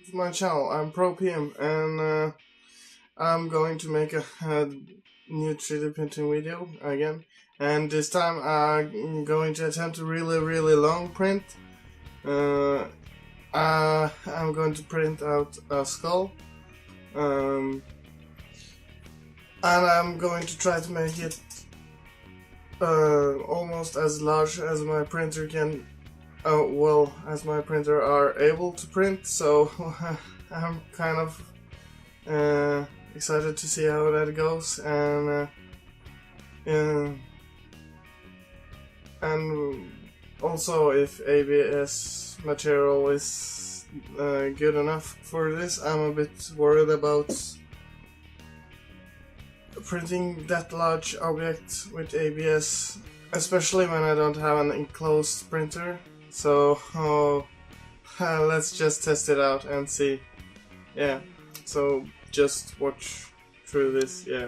to my channel. I'm propm, and I'm going to make a new 3D printing video again. And this time I'm going to attempt a really long print. I'm going to print out a skull, and I'm going to try to make it almost as large as my printer can. As my printer are able to print, so I'm kind of excited to see how that goes, and also if ABS material is good enough for this. I'm a bit worried about printing that large object with ABS, especially when I don't have an enclosed printer. So let's just test it out and see. Yeah, so just watch through this. Yeah.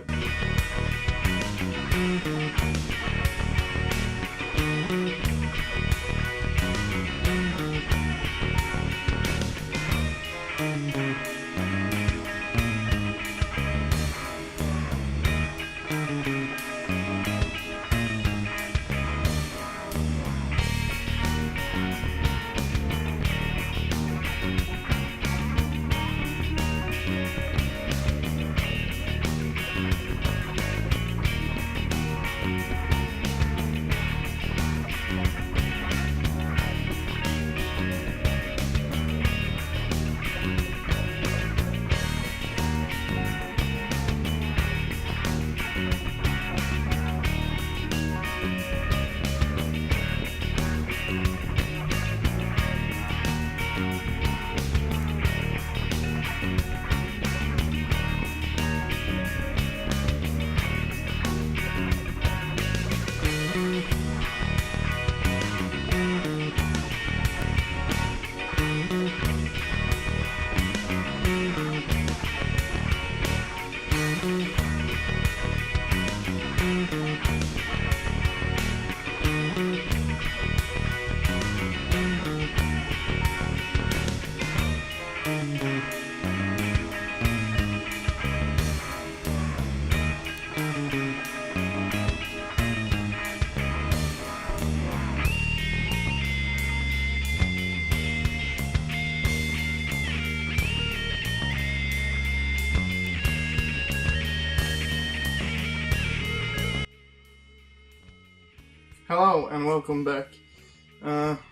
Hello and welcome back.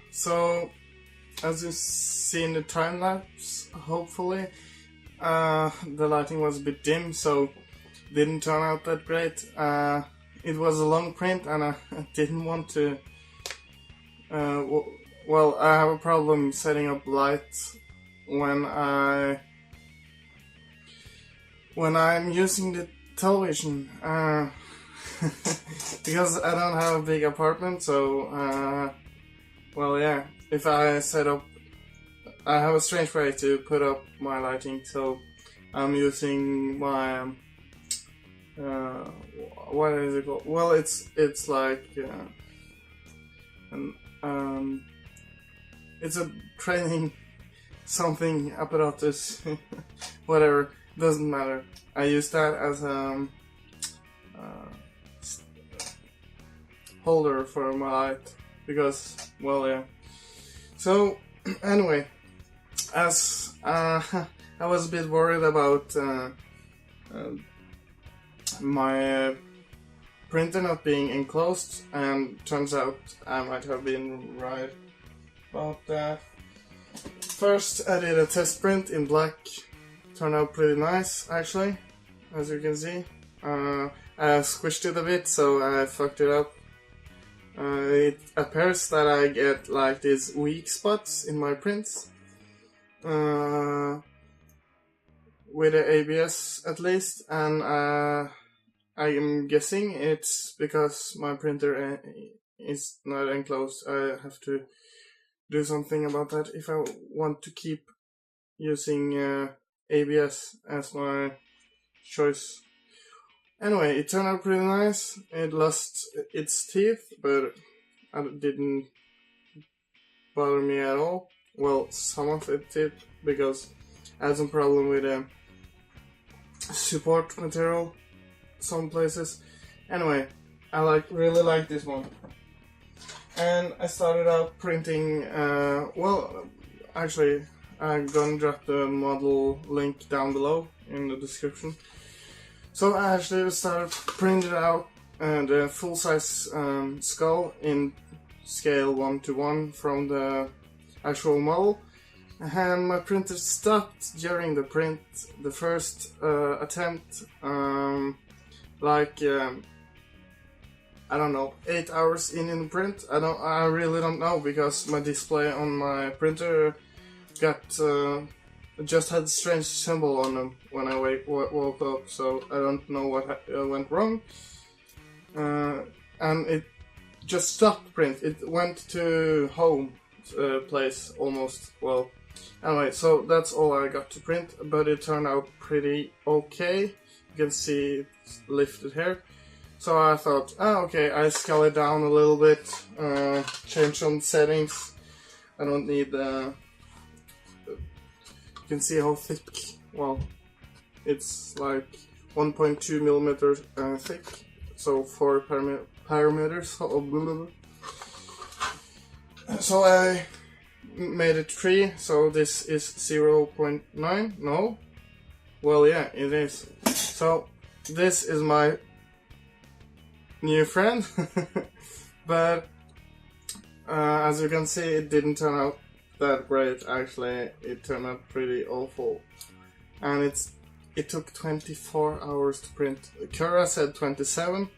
So, as you see in the time lapse, hopefully, the lighting was a bit dim, so didn't turn out that great. It was a long print, and I didn't want to. Well, I have a problem setting up light when I'm using the television. Because I don't have a big apartment, so well, yeah, if I set up, I have a strange way to put up my lighting, so I'm using my what is it called? Well, it's like it's a training something apparatus, whatever, doesn't matter. I use that as holder for my light, because, well, yeah. So anyway, as I was a bit worried about my printer not being enclosed, and turns out I might have been right about that. First I did a test print in black. Turned out pretty nice, actually, as you can see. I squished it a bit, so I fucked it up. It appears that I get like these weak spots in my prints, with the ABS at least, and I am guessing it's because my printer is not enclosed. I have to do something about that if I want to keep using ABS as my choice. Anyway, it turned out pretty nice. It lost its teeth, but it didn't bother me at all. Well, some of it did, because had some problem with support material some places. Anyway, I really like this one. And I started out printing, well, actually, I'm gonna drop the model link down below in the description. So I actually started printing out the full-size skull in scale 1:1 from the actual model. And my printer stopped during the print, the first attempt, I don't know, 8 hours in the print. I really don't know, because my display on my printer got just had a strange symbol on them when I woke up, so I don't know what went wrong. And it just stopped print. It went to home place almost. Well, anyway, so that's all I got to print, but it turned out pretty okay. You can see it's lifted here. So I thought, okay, I scale it down a little bit, change some settings. I don't need you can see how thick, well, it's like 1.2 millimeters thick, so 4 parameters. So I made it 3, so this is 0.9, no? Well, yeah, it is. So this is my new friend, but as you can see, it didn't turn out that great. Actually, it turned out pretty awful, and it took 24 hours to print. Cura said 27,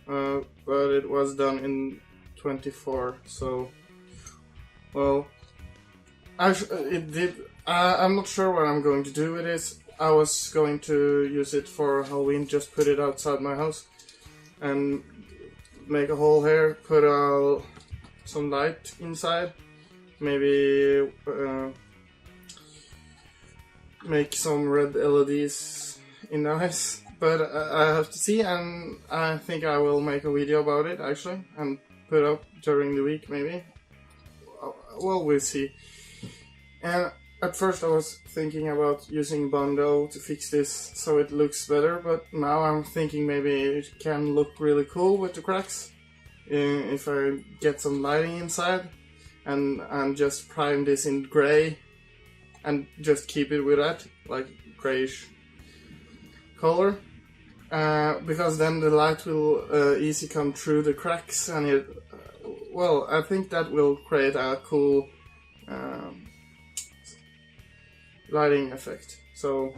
but it was done in 24. So, well, actually, it did. I'm not sure what I'm going to do with this. I was going to use it for Halloween, just put it outside my house and make a hole here, put some light inside, maybe make some red LEDs in the eyes, but I have to see, and I think I will make a video about it actually and put up during the week maybe. Well, we'll see. And at first I was thinking about using Bondo to fix this so it looks better, but now I'm thinking maybe it can look really cool with the cracks if I get some lighting inside and just prime this in grey and just keep it with that, like greyish color, because then the light will easily come through the cracks, and it, well, I think that will create a cool lighting effect. So,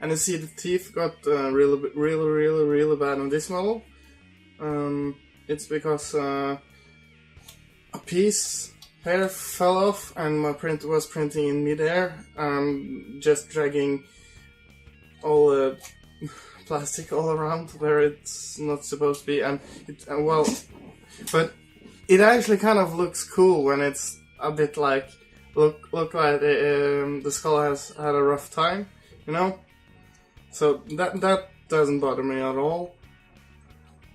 and you see the teeth got really bad on this model. It's because a piece here fell off and my printer was printing in mid-air, just dragging all the plastic all around where it's not supposed to be, and it, well, but it actually kind of looks cool when it's a bit like look like the skull has had a rough time, you know. So that doesn't bother me at all,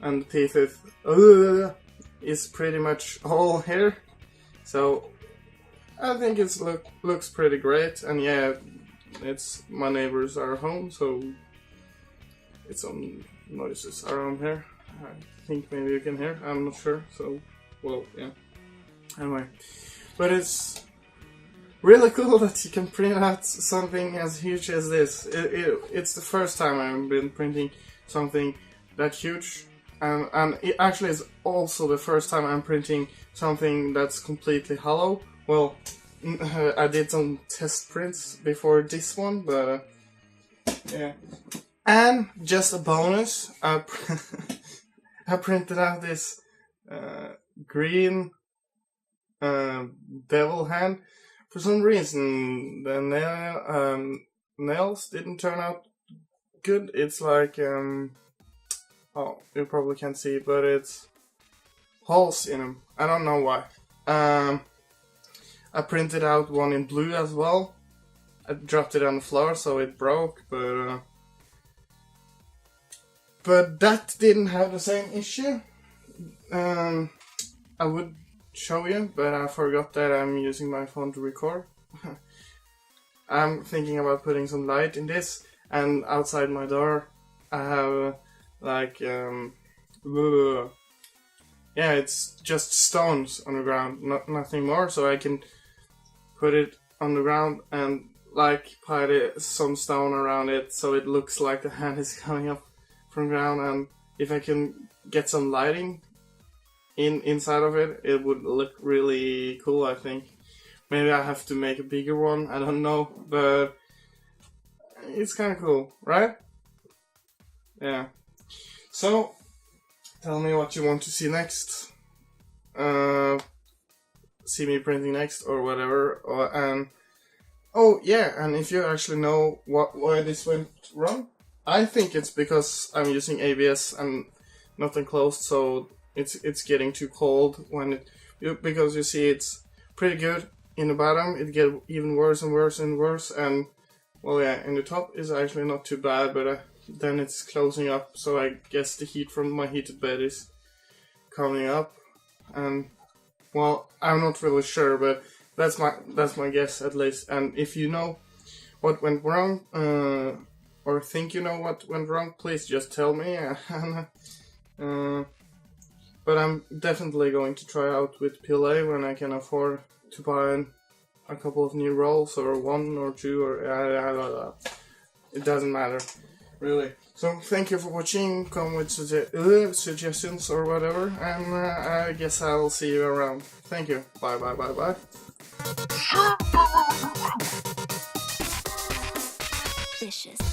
and the teeth is pretty much all here. So I think it's looks pretty great, and yeah, it's my neighbors are home, so it's some noises around here. I think maybe you can hear. I'm not sure. So, well, yeah. Anyway, but it's really cool that you can print out something as huge as this. It's the first time I've been printing something that huge, and it actually is also the first time I'm printing something that's completely hollow. Well, I did some test prints before this one, but yeah. And just a bonus, I printed out this green devil hand. For some reason, the nails didn't turn out good. It's like, oh, you probably can't see, but it's holes in them. I don't know why. I printed out one in blue as well. I dropped it on the floor, so it broke, but that didn't have the same issue. I would show you, but I forgot that I'm using my phone to record. I'm thinking about putting some light in this, and outside my door I have like yeah, it's just stones on the ground, nothing more, so I can put it on the ground and like pile some stone around it so it looks like the hand is coming up from the ground, and if I can get some lighting inside of it, it would look really cool, I think. Maybe I have to make a bigger one, I don't know, but it's kind of cool, right? Yeah. So, tell me what you want to see next. See me printing next or whatever. And oh yeah, and if you actually know why this went wrong, I think it's because I'm using ABS and not enclosed, so it's getting too cold when because you see it's pretty good in the bottom. It gets even worse and worse and worse, and well, yeah, in the top is actually not too bad, but then it's closing up, so I guess the heat from my heated bed is coming up, and well, I'm not really sure, but that's my guess at least. And if you know what went wrong, or think you know what went wrong, please just tell me. But I'm definitely going to try out with PLA when I can afford to buy a couple of new rolls, or 1 or 2, or it doesn't matter, really. So thank you for watching, come with suggestions or whatever, and I guess I'll see you around. Thank you, bye bye bye bye. Vicious.